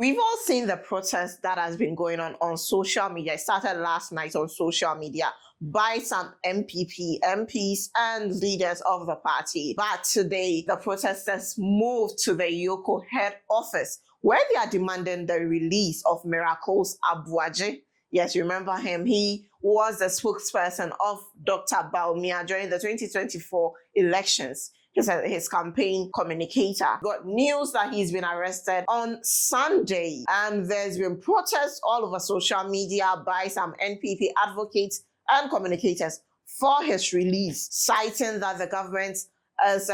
We've all seen the protest that has been going on social media. It started last night on social media by some MPs and leaders of the party. But today, the protesters moved to the EOCO head office where they are demanding the release of Miracle's Aboagye. Yes, you remember him. He was the spokesperson of Dr. Aboagye during the 2024 elections. His campaign communicator got news that he's been arrested on Sunday, and there's been protests all over social media by some NPP advocates and communicators for his release, citing that the government is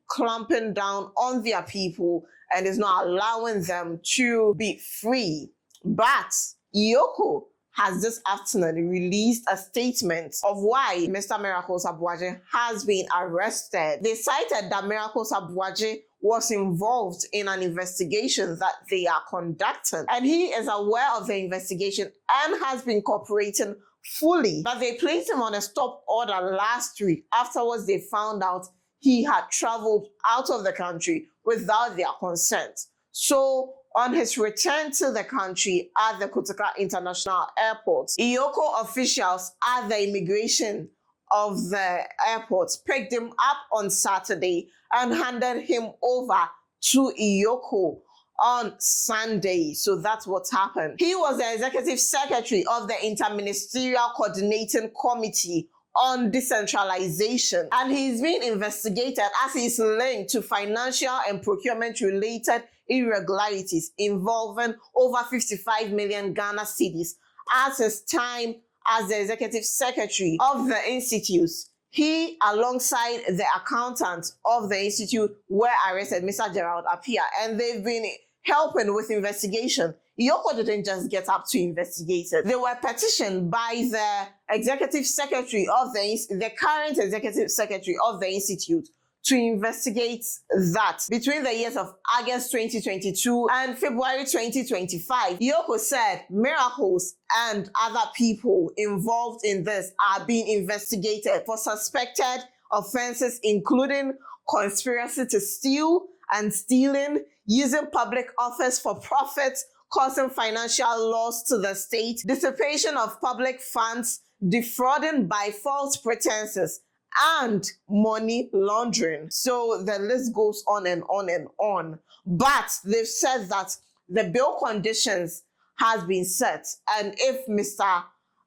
clamping down on their people and is not allowing them to be free. But EOCO has this afternoon released a statement of why Mr. Miracles Aboagye has been arrested. They cited that Miracles Aboagye was involved in an investigation that they are conducting, and he is aware of the investigation and has been cooperating fully. But they placed him on a stop order last week. Afterwards, they found out he had traveled out of the country without their consent. So on his return to the country at the Kotoka International Airport, EOCO officials at the immigration of the airport picked him up on Saturday and handed him over to EOCO on Sunday. So that's what happened. He was the executive secretary of the Interministerial Coordinating Committee on Decentralization, and he's being investigated as he's linked to financial and procurement related irregularities involving over 55 million Ghana cedis at his time as the executive secretary of the institute. He, alongside the accountant of the institute, were arrested, Mr. Gerald Appiah, and they've been helping with investigation. EOCO didn't just get up to investigate it. They were petitioned by the executive secretary of the current executive secretary of the institute to investigate that. Between the years of August 2022 and February 2025, EOCO said Miracles and other people involved in this are being investigated for suspected offenses, including conspiracy to steal and stealing, using public office for profit, causing financial loss to the state, dissipation of public funds, defrauding by false pretenses, and money laundering. So the list goes on and on and on. But they've said that the bail conditions has been set, and if Mr.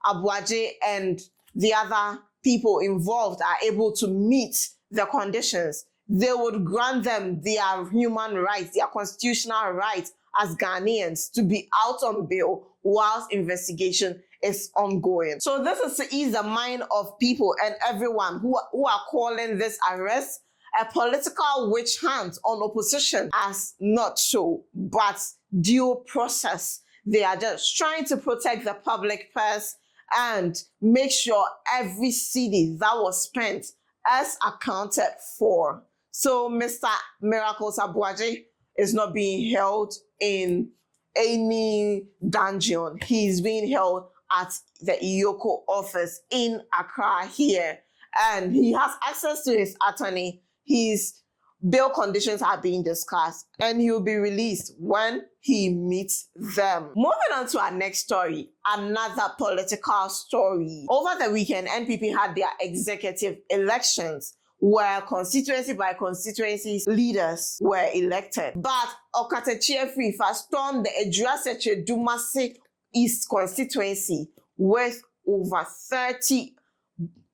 Aboagye and the other people involved are able to meet the conditions, they would grant them their human rights, their constitutional rights as Ghanaians to be out on bail whilst investigation is ongoing. So this is to ease the mind of people and everyone who are calling this arrest a political witch hunt on opposition as not so, but due process. They are just trying to protect the public purse and make sure every cedi that was spent is accounted for. So Mr. Miracles Aboagye is not being held in any dungeon. He's being held at the EOCO office in Accra here, and he has access to his attorney. His bail conditions are being discussed, and he will be released when he meets them. Moving on to our next story, another political story. Over the weekend, NPP had their executive elections, where constituency by constituencies leaders were elected. But Okatachi Frifa stormed the Ejuaseche Dumasi East constituency with over 30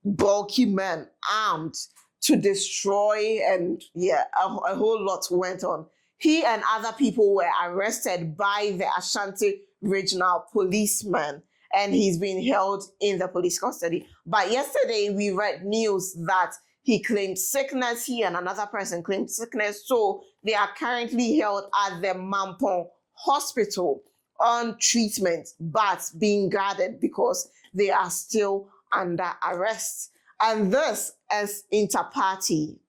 bulky men armed to destroy, and a whole lot went on. He and other people were arrested by the Ashanti regional policeman, and he's been held in the police custody. But yesterday we read news that he claimed sickness. He and another person claimed sickness. So they are currently held at the Mampong Hospital on treatment, but being guarded because they are still under arrest. And this is inter-party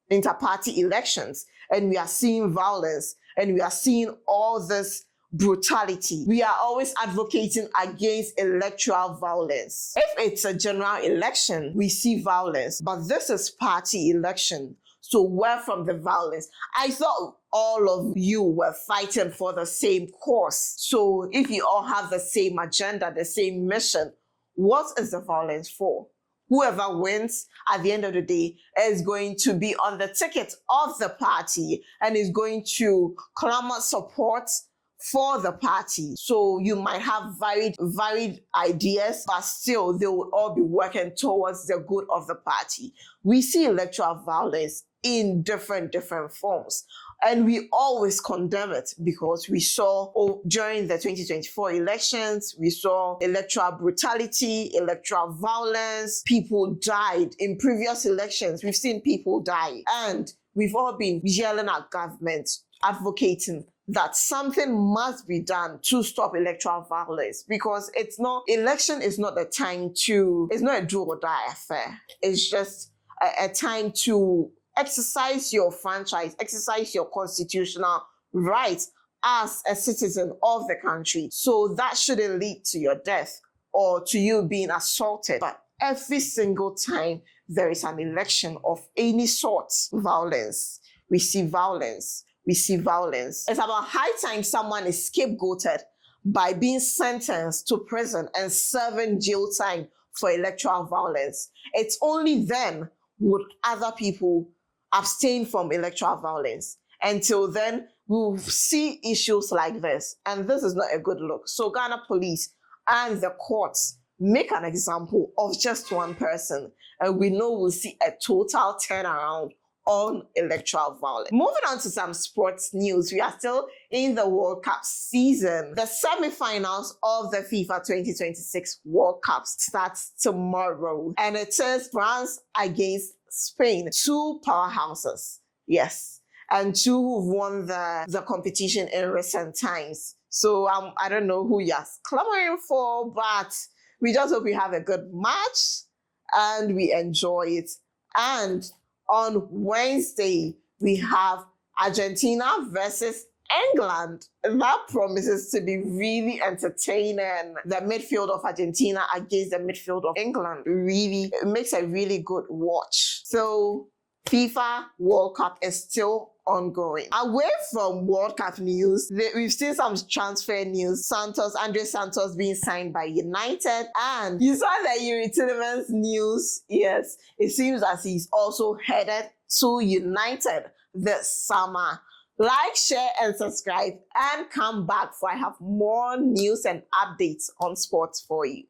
elections. And we are seeing violence, and we are seeing all this brutality. We are always advocating against electoral violence. If it's a general election, we see violence, but this is party election. So where from the violence? I thought all of you were fighting for the same cause. So if you all have the same agenda, the same mission, what is the violence for? Whoever wins at the end of the day is going to be on the ticket of the party and is going to clamor support for the party. So you might have varied ideas, but still they will all be working towards the good of the party. We see electoral violence in different forms. And we always condemn it because we saw during the 2024 elections, we saw electoral brutality, electoral violence. People died in previous elections. We've seen people die. And we've all been yelling at government, advocating that something must be done to stop electoral violence, because election is not the time to, it's not a do or die affair. It's just a time to exercise your franchise, exercise your constitutional rights as a citizen of the country. So that shouldn't lead to your death or to you being assaulted. But every single time there is an election of any sort, violence, we see violence. It's about high time someone is scapegoated by being sentenced to prison and serving jail time for electoral violence. It's only then would other people abstain from electoral violence. Until then, we'll see issues like this. And this is not a good look. So Ghana police and the courts make an example of just one person. And we know we'll see a total turnaround on electoral violence. Moving on to some sports news. We are still in the World Cup season. The semi-finals of the FIFA 2026 World Cup starts tomorrow. And it is France against Spain, two powerhouses, yes, and two who've won the competition in recent times. So I don't know who you're clamoring for, but we just hope we have a good match and we enjoy it. And on Wednesday, we have Argentina versus England. That promises to be really entertaining. The midfield of Argentina against the midfield of England. Really, it makes a really good watch. So FIFA World Cup is still ongoing. Away from World Cup news, we've seen some transfer news. Andre Santos being signed by United. And you saw the Yuri Tillemans news. Yes, it seems as he's also headed to United this summer. Like, share, and subscribe, and come back for I have more news and updates on sports for you.